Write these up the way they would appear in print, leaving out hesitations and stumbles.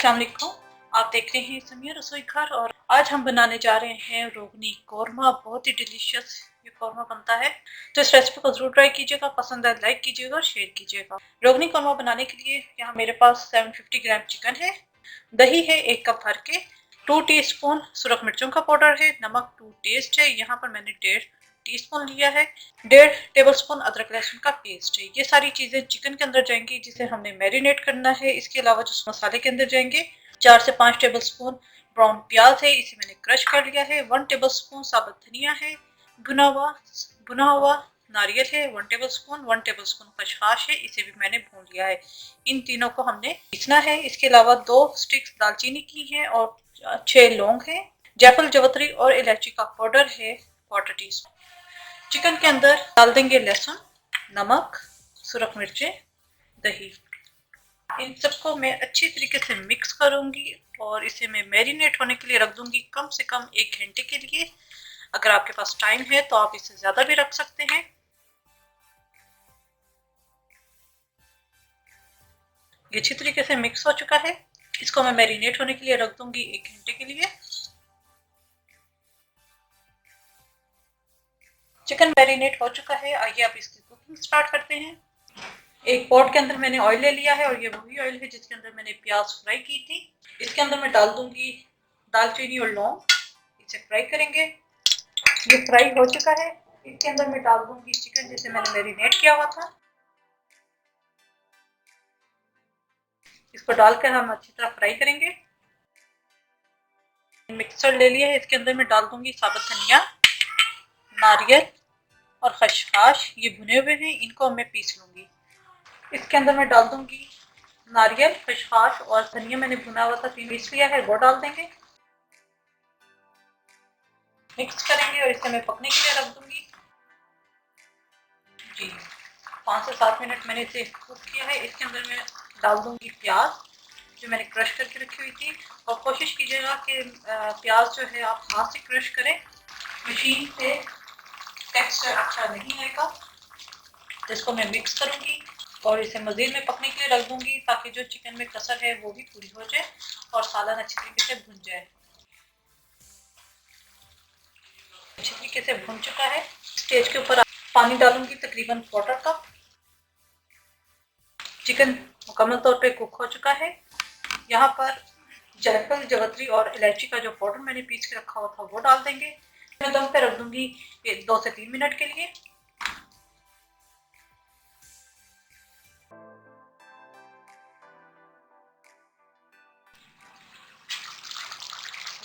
अस्सलाम वालेकुम। आप देख रहे हैं समिया रसोई घर और आज हम बनाने जा रहे हैं रोगनी कौरमा। बहुत ही डिलीशियस ये कौरमा बनता है, तो इस रेसिपी को जरूर ट्राई कीजिएगा। पसंद आए लाइक कीजिएगा और शेयर कीजिएगा। रोगनी कौरमा बनाने के लिए यहाँ मेरे पास 750 ग्राम चिकन है, दही है 1 कप भर के, 2 टीस्पून सुरख मिर्चों का पाउडर है, नमक टू टेस्ट है, यहाँ पर मैंने 1.5 टीस्पून लिया है, 1.5 टेबलस्पून अदरक लहसुन का पेस्ट है। ये सारी चीजें चिकन के अंदर जाएंगी जिसे हमने मैरिनेट करना है। इसके अलावा जो मसाले के अंदर जाएंगे 4 से 5 टेबलस्पून ब्राउन प्याज है, इसे मैंने क्रश कर लिया है, 1 टेबलस्पून साबुत धनिया है, भुना हुआ नारियल है 1 टेबलस्पून, 1 टेबलस्पून खसखस है, इसे भी मैंने भून लिया है। इन तीनों को हमने पीसना है। इसके अलावा 2 स्टिक्स दालचीनी की है और 6 लौंग है, जायफल जवतरी और इलायची का पाउडर है 1/4 टीस्पून। चिकन के अंदर डाल देंगे लहसुन, नमक, सुरख मिर्चें, दही। इन सबको मैं अच्छी तरीके से मिक्स करूंगी और इसे मैं मैरिनेट होने के लिए रख दूंगी कम से कम 1 घंटे के लिए। अगर आपके पास टाइम है तो आप इसे ज्यादा भी रख सकते हैं। ये अच्छी तरीके से मिक्स हो चुका है, इसको मैं मैरिनेट होने के लिए रख दूंगी 1 घंटे के लिए। चिकन मैरिनेट हो चुका है, आइए आप इसकी कुकिंग स्टार्ट करते हैं। एक पॉट के अंदर मैंने ऑयल ले लिया है और ये वही ऑयल है जिसके अंदर मैंने प्याज फ्राई की थी। इसके अंदर मैं डाल दूंगी दालचीनी और लौंग, इसे फ्राई करेंगे। ये फ्राई हो चुका है, इसके अंदर मैं डाल दूंगी चिकन जिसे मैंने मैरिनेट किया हुआ था। इसको डालकर हम अच्छी तरह फ्राई करेंगे। मिक्सर ले लिया है, इसके अंदर मैं डाल दूंगी साबुत धनिया, नारियल और खसखस, ये भुने हुए हैं, इनको मैं पीस लूंगी। इसके अंदर मैं डाल दूंगी नारियल, खसखस और धनिया मैंने भुना हुआ था, पीस लिया है, वो डाल देंगे। मिक्स करेंगे और इसे मैं पकने के लिए रख दूंगी। जी 5 से 7 मिनट मैंने इसे कुक किया है। इसके अंदर मैं डाल दूंगी प्याज जो मैंने क्रश करके रखी हुई थी, और कोशिश कीजिएगा कि प्याज जो है आप हाथ से क्रश करें, मशीन से टेक्सचर अच्छा नहीं आएगा। तो इसको मैं मिक्स करूंगी और इसे मज़ीद में पकने के लिए रख दूंगी ताकि जो चिकन में कसर है वो भी पूरी हो जाए और सालन अच्छी तरीके से भुन जाए। अच्छी तरीके से भुन चुका है। स्टेज के ऊपर पानी डालूंगी तकरीबन 1/4 कप। चिकन मुकम्मल तौर पे कुक हो चुका है। यहाँ पर जायफल जवतरी और इलायची का जो पाउडर मैंने पीस के रखा हुआ था वो डाल देंगे। मैं दम पे रख दूंगी 2 से 3 मिनट के लिए।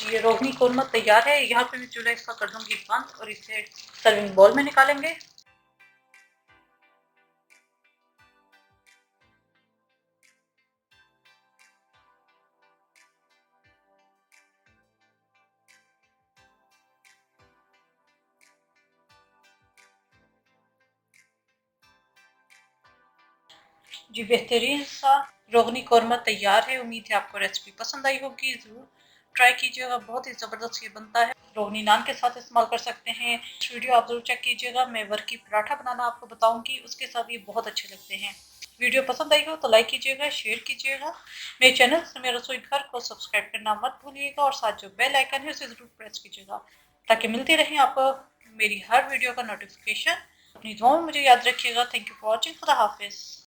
ये रोगनी कौरमा तैयार है। यहाँ पे मैं चूल्हा इसका कर दूंगी बंद और इसे सर्विंग बाउल में निकालेंगे। जी बेहतरीन सा रोगनी कौरमा तैयार है। उम्मीद है आपको रेसिपी पसंद आई होगी, जरूर ट्राई कीजिएगा। बहुत ही ज़बरदस्त ये बनता है, रोगनी नान के साथ इस्तेमाल कर सकते हैं। वीडियो आप जरूर चेक कीजिएगा, मैं वर्की पराठा बनाना आपको बताऊंगी, उसके साथ ये बहुत अच्छे लगते हैं। वीडियो पसंद आई हो तो लाइक कीजिएगा, शेयर कीजिएगा। मेरे चैनल समिया रसोई घर को सब्सक्राइब करना मत भूलिएगा और साथ जो बेल आइकन है उसे जरूर प्रेस कीजिएगा ताकि मिलती रहे आपको मेरी हर वीडियो का नोटिफिकेशन। अपनी दुआओं में मुझे याद रखिएगा। Thank you for watching. खुदा हाफिज।